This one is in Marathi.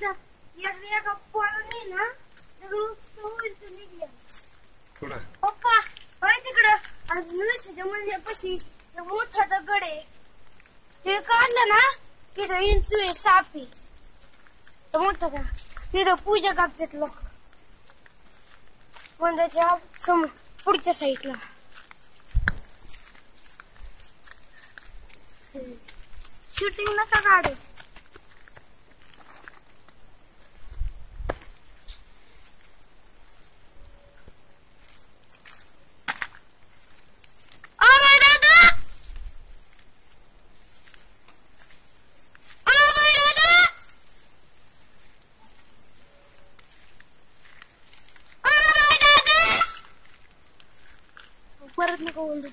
एका पोराने ना दगड उचलून निघल्या. कुठं? पप्पा होय तिकडं आणि नशीच्या मंदिरापाशी मोठा दगड आहे. ते काढलं ना तिथं इंचू साप आहे. मोठा का तिथं पूजा करतात लोक मंदिराच्या समोर पुढच्या साईडला. शूटिंग नका काढू. परत नको बोलू.